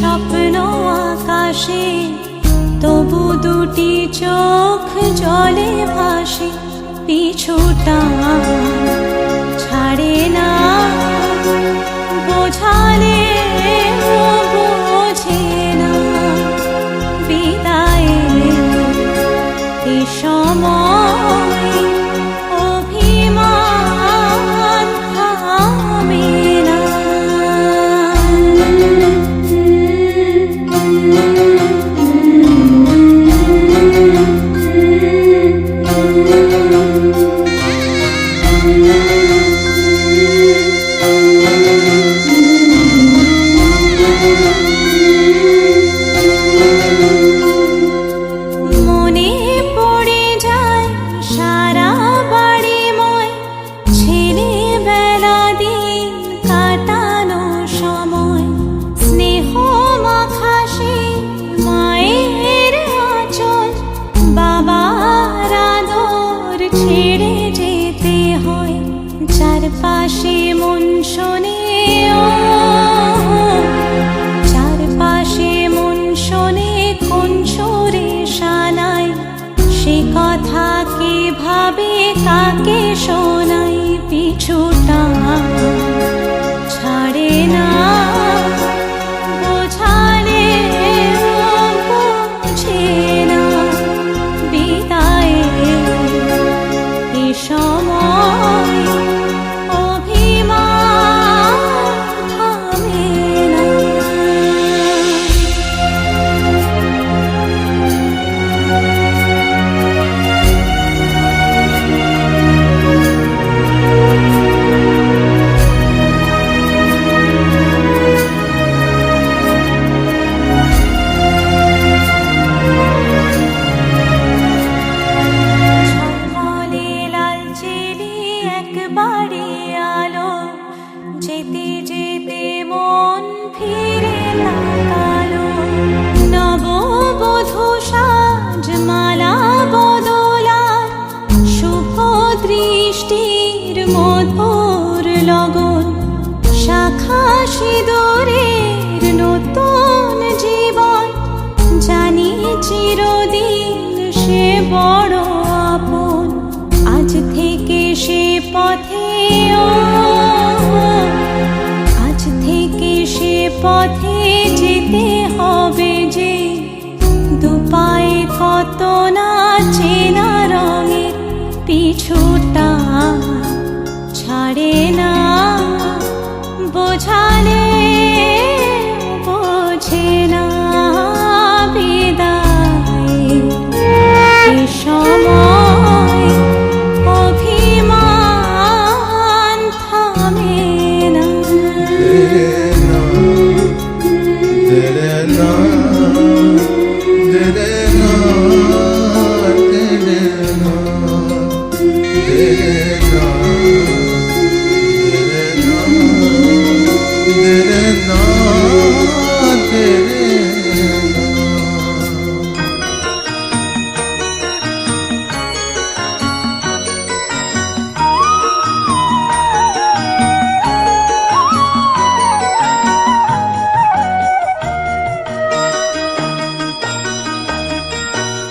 স্বপ্ন আকাশে, তবু দুটি চোখ জলে ভাসে। পিছুটা ছাড়ে না, বোঝালে বোঝে না। বিদায়ের এ সময় অভিমান থামে না। মনে পড়ে যায় সারা বাড়িময়, ছেলেবেলা দিন কাটানো সময়। স্নেহ মাখা সেই মায়ের আঁচল, বাবার আদর ছেড়ে যেতে হয়। চারপাশে মন শোনে, চারপাশে মন শোনে কোন সুরে শানাই। সে কথা কে ভাবে, কাকে শোনাই। পিছুটা ছাড়ে না, বোঝালে বোঝে না। বিদায়ের এ সময় অভিমান থামে না। ঝলমলে লালচেলি একবারে আলো, যেতে যেতে মন ফিরে তাকালো। নববধূ সাজ মালা বদলার, শুভ দৃষ্টির মধুর লগন। শাখা সিঁদুরের নতুন জীবন, জানি চিরদিন সে বড় আপন। আজ থেকে সে পথে, আজ থেকে সে পথে যেতে হবে যে। দুপায়ে কত না চেনা রঙের, পিছুটা ছাড়ে না, বোঝালে বোঝে না। বিদায়ের এ সময় অভিমান থামে না।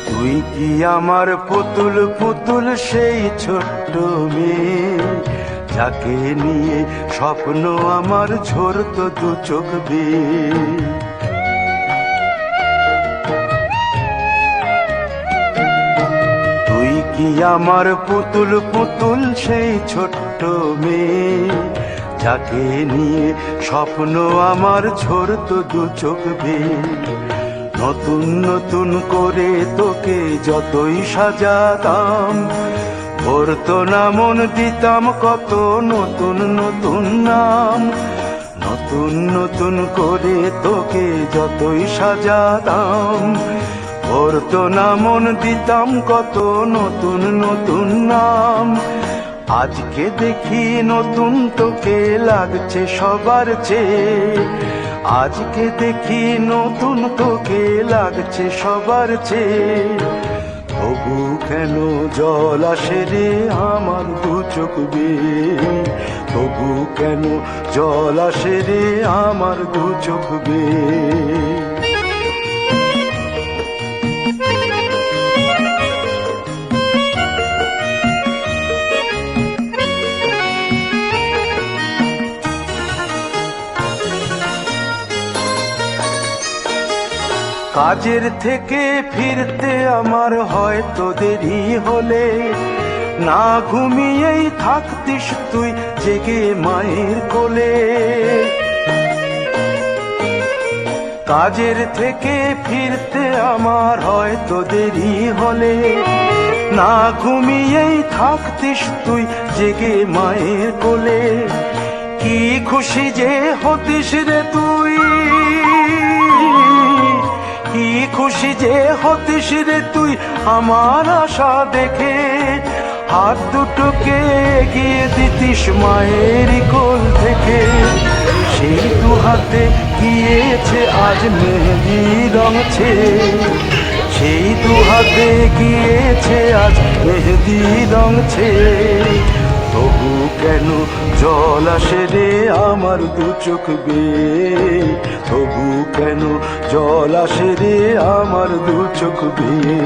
তুই কি আমার পুতুল পুতুল সেই ছোট্ট মেয়ে, যাকে নিয়ে স্বপ্ন আমার ঝরতো দু চোখ বেয়ে। তুই কি আমার পুতুল পুতুল সেই ছোট্ট মেয়ে, যাকে নিয়ে স্বপ্ন আমার ঝরতো দু চোখ বেয়ে। নতুন নতুন করে তোকে যতই সাজাতাম, ভরতো না মন, দিতাম কত নতুন নতুন নাম। নতুন নতুন করে তোকে যতই সাজাতাম, ভরতো না মন, দিতাম কত নতুন নতুন নাম। আজকে দেখি নতুন তোকে লাগছে সবার চেয়ে, আজকে দেখি নতুন তোকে লাগছে সবার চেয়ে। তবু কেন জল আসে রে আমার দু চোখ বেয়ে, তবু কেন জল আসে রে আমার দু চোখ বেয়ে। কাজের থেকে ফিরতে আমার হয়তো দেরি হলে, না ঘুমিয়েই থাকতিস তুই জেগে মায়ের কোলে। কাজের থেকে ফিরতে আমার হয়তো দেরি হলে, না ঘুমিয়েই থাকতিস তুই জেগে মায়ের কোলে। কি খুশি যে হতিস রে তুই, কি খুশি যে হতিস রে তুই আমার আশা দেখে। হাত দুটোকে এগিয়ে দিতিস মায়ের কোল থেকে, সেই দু হাতে গিয়েছে আজ মেহেদি রং ছেয়ে, সেই দু হাতে গিয়েছে আজ মেহেদি রং ছেয়ে। তবু কেন জল আসে রে আমার দু চোখ বেয়ে, তবু কেন জল আসে রে আমার দু চোখ বেয়ে।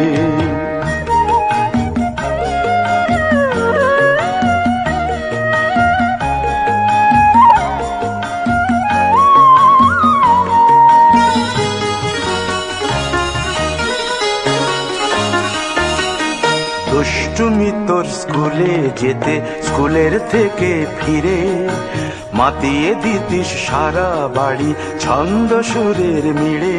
দুষ্টুমি তোর স্কুলে যেতে, স্কুলের থেকে ফিরে মাতিয়ে দিতিস সারা বাড়ি ছন্দ সুরের মিড়ে।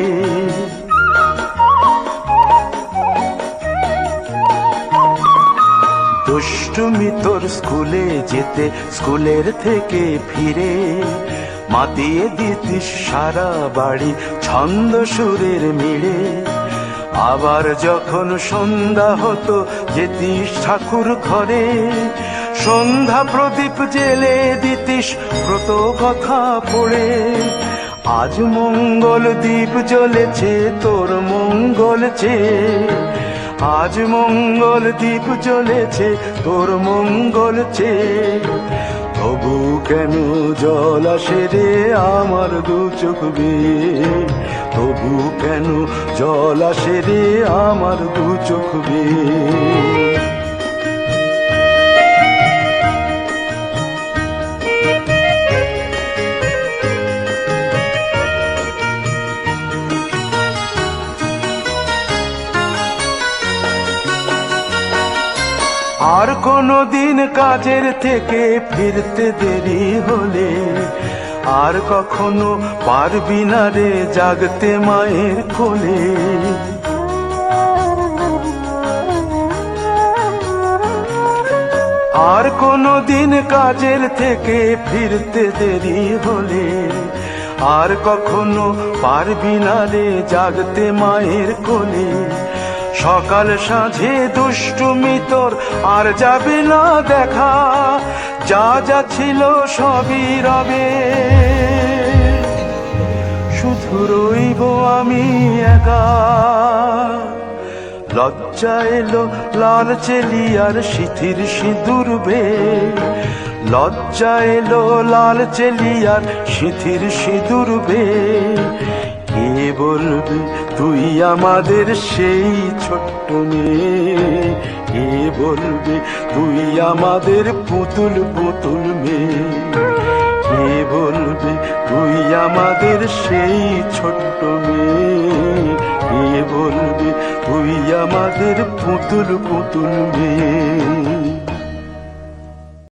দুষ্টুমি তোর স্কুলে যেতে, স্কুলের থেকে ফিরে মাতিয়ে দিতিস সারা বাড়ি ছন্দ সুরের মিড়ে। আবার যখন সন্ধ্যা হতো যেতিস ঠাকুর ঘরে, সন্ধ্যা প্রদীপ জেলে দিতিস ব্রত কথা পড়ে। আজ মঙ্গল দ্বীপ জ্বলেছে তোর মঙ্গল চেয়ে, আজ মঙ্গল দ্বীপ জ্বলেছে তোর মঙ্গল চেয়ে। তবু কেন জল আসে রে আমার দু চোখ বেয়ে, তবু কেন জল আসে রে আমার দু চোখ বেয়ে। আর কোনো দিন কাজের থেকে ফিরতে দেরি হলে, আর কখনো পারবি না রে জাগতে মায়ের কোলে। আর কোনো দিন কাজের থেকে ফিরতে দেরি হলে, আর কখনো পারবি না রে জাগতে মায়ের কোলে। সকাল সাঁঝে দুষ্টুমি তোর আর যাবে না দেখা, যা যা ছিল সবই রবে, শুধু রইব আমি একা। লজ্জা এলো লাল চেলিয়ার সিথির সিঁদুর বেয়ে, লজ্জা এলো লাল চেলিয়ার সিথির সিঁদুর বেয়ে। কে বলবি তুই আমাদের সেই ছোট্ট মেয়ে, কে বলবি তুই আমাদের পুতুল পুতুল মেয়ে, কে বলবি তুই আমাদের সেই ছোট্ট মেয়ে, কে বলবি তুই আমাদের পুতুল পুতুল মেয়ে।